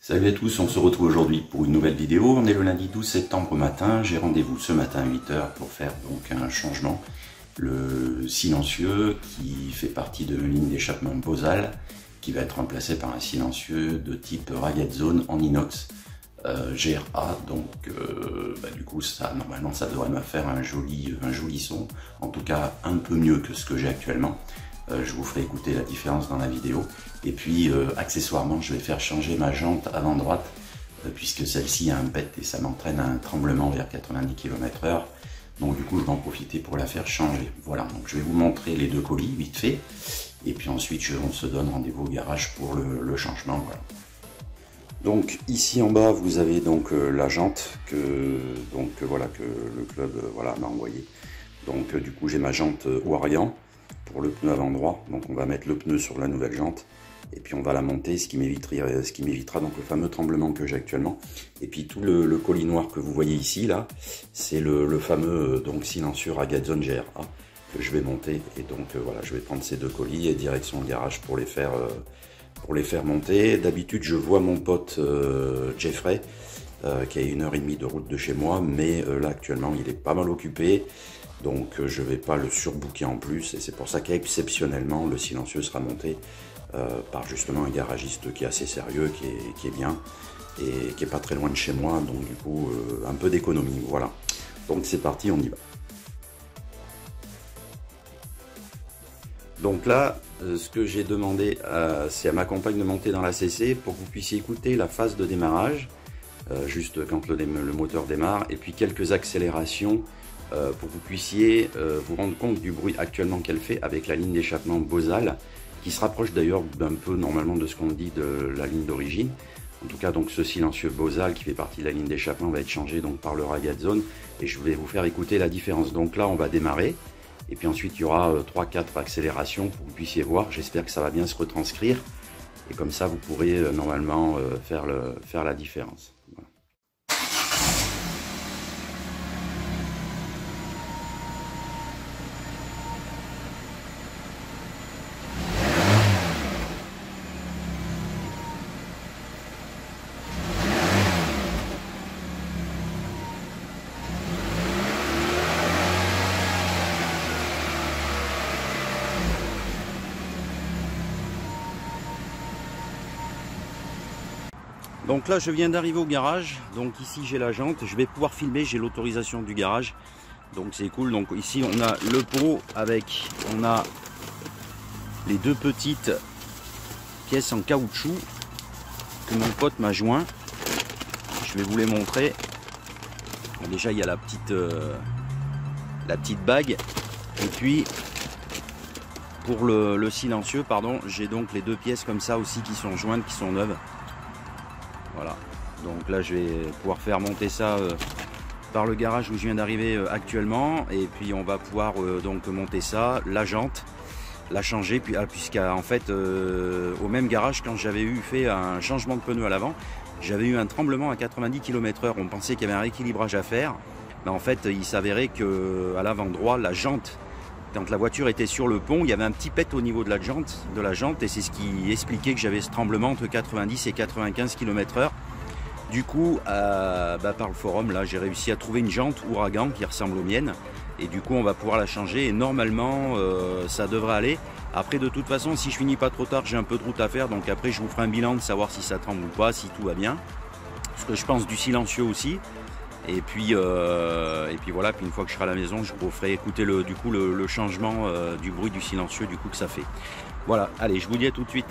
Salut à tous, on se retrouve aujourd'hui pour une nouvelle vidéo. On est le lundi 12 septembre au matin. J'ai rendez-vous ce matin à 8h pour faire donc un changement. Le silencieux qui fait partie de la ligne d'échappement Bosal qui va être remplacé par un silencieux de type Ragged Zone en inox GRA. Donc du coup ça normalement ça devrait me faire un joli son. En tout cas un peu mieux que ce que j'ai actuellement. Je vous ferai écouter la différence dans la vidéo. Et puis accessoirement je vais faire changer ma jante avant droite puisque celle-ci a un pet et ça m'entraîne à un tremblement vers 90 km/h. Donc du coup je vais en profiter pour la faire changer. Voilà, donc je vais vous montrer les deux colis vite fait. Et puis ensuite on se donne rendez-vous au garage pour le changement. Voilà. Donc ici en bas vous avez donc la jante que le club m'a envoyé. Donc du coup j'ai ma jante Wariant pour le pneu avant droit. Donc on va mettre le pneu sur la nouvelle jante et puis on va la monter, ce qui m'évitera donc le fameux tremblement que j'ai actuellement. Et puis tout le colis noir que vous voyez ici là, c'est le fameux donc silencieux Ragged Zone GRA que je vais monter. Et donc voilà, je vais prendre ces deux colis et direction le garage pour les faire monter. D'habitude je vois mon pote Jeffrey qui a 1h30 de route de chez moi, mais là actuellement il est pas mal occupé. Donc je ne vais pas le surbooker en plus et c'est pour ça qu'exceptionnellement le silencieux sera monté par justement un garagiste qui est assez sérieux, qui est bien et qui est pas très loin de chez moi, donc du coup un peu d'économie, voilà. Donc c'est parti, on y va. Donc là, ce que j'ai demandé, c'est à ma compagne de monter dans la CC pour que vous puissiez écouter la phase de démarrage, juste quand le moteur démarre, et puis quelques accélérations pour que vous puissiez vous rendre compte du bruit actuellement qu'elle fait avec la ligne d'échappement Bosal, qui se rapproche d'ailleurs d'un peu normalement de ce qu'on dit de la ligne d'origine. En tout cas, donc ce silencieux Bosal qui fait partie de la ligne d'échappement va être changé donc par le Ragged Zone et je vais vous faire écouter la différence. Donc là, on va démarrer et puis ensuite il y aura 3-4 accélérations pour que vous puissiez voir. J'espère que ça va bien se retranscrire et comme ça vous pourrez normalement faire la différence. Voilà. Donc là je viens d'arriver au garage, donc ici j'ai la jante, je vais pouvoir filmer, j'ai l'autorisation du garage, donc c'est cool. Donc ici on a le pot on a les deux petites pièces en caoutchouc que mon pote m'a joint. Je vais vous les montrer. Bon, déjà il y a la petite bague et puis pour le silencieux pardon, j'ai donc les deux pièces comme ça aussi qui sont jointes, qui sont neuves. Voilà, donc là je vais pouvoir faire monter ça par le garage où je viens d'arriver actuellement et puis on va pouvoir donc monter ça, la jante, la changer, puisqu'en fait au même garage quand j'avais fait un changement de pneu à l'avant, j'avais eu un tremblement à 90 km/h, on pensait qu'il y avait un rééquilibrage à faire, mais en fait il s'avérait qu'à l'avant droit, la jante, quand la voiture était sur le pont, il y avait un petit pet au niveau de la jante et c'est ce qui expliquait que j'avais ce tremblement entre 90 et 95 km/h. Du coup, par le forum, là, j'ai réussi à trouver une jante Ouragan qui ressemble aux miennes. Et du coup, on va pouvoir la changer et normalement, ça devrait aller. Après, de toute façon, si je finis pas trop tard, j'ai un peu de route à faire. Donc après, je vous ferai un bilan de savoir si ça tremble ou pas, si tout va bien. Ce que je pense du silencieux aussi. Et puis voilà, puis une fois que je serai à la maison, je vous ferai écouter le changement du bruit du silencieux du coup que ça fait. Voilà, allez, je vous dis à tout de suite.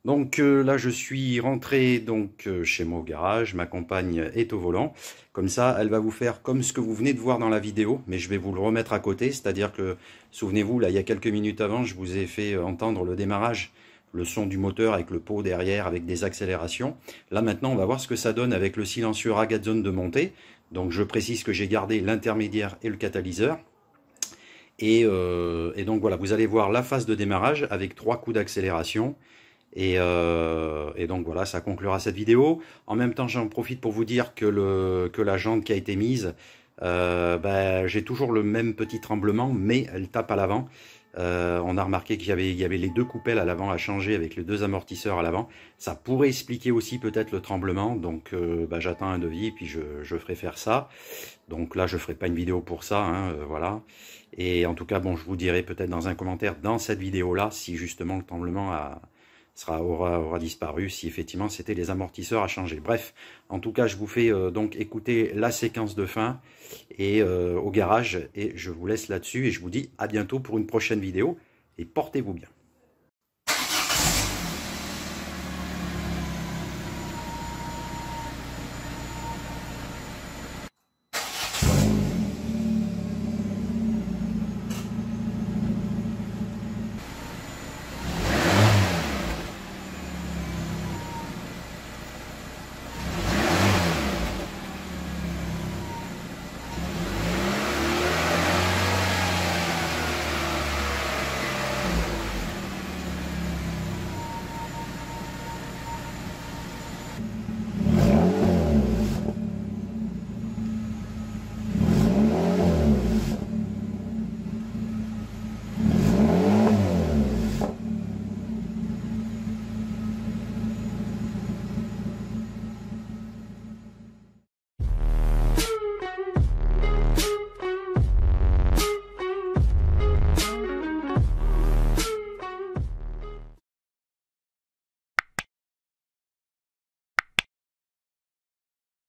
Donc là, je suis rentré donc chez moi au garage, ma compagne est au volant. Comme ça, elle va vous faire comme ce que vous venez de voir dans la vidéo, mais je vais vous le remettre à côté. C'est-à-dire que, souvenez-vous, là, il y a quelques minutes avant, je vous ai fait entendre le démarrage, le son du moteur avec le pot derrière, avec des accélérations. Là, maintenant, on va voir ce que ça donne avec le silencieux Ragazone de montée. Donc, je précise que j'ai gardé l'intermédiaire et le catalyseur. Et donc voilà, vous allez voir la phase de démarrage avec 3 coups d'accélération. Et donc voilà, ça conclura cette vidéo. En même temps, j'en profite pour vous dire que la jante qui a été mise, j'ai toujours le même petit tremblement, mais elle tape à l'avant. On a remarqué qu'il y avait les 2 coupelles à l'avant à changer avec les 2 amortisseurs à l'avant. Ça pourrait expliquer aussi peut-être le tremblement, donc j'attends un devis et puis je ferai faire ça. Donc là, je ferai pas une vidéo pour ça, hein, voilà. Et en tout cas, bon, je vous dirai peut-être dans un commentaire dans cette vidéo-là si justement le tremblement aura disparu, si effectivement c'était les amortisseurs à changer. Bref, en tout cas, je vous fais donc écouter la séquence de fin et au garage, et je vous laisse là-dessus et je vous dis à bientôt pour une prochaine vidéo et portez-vous bien.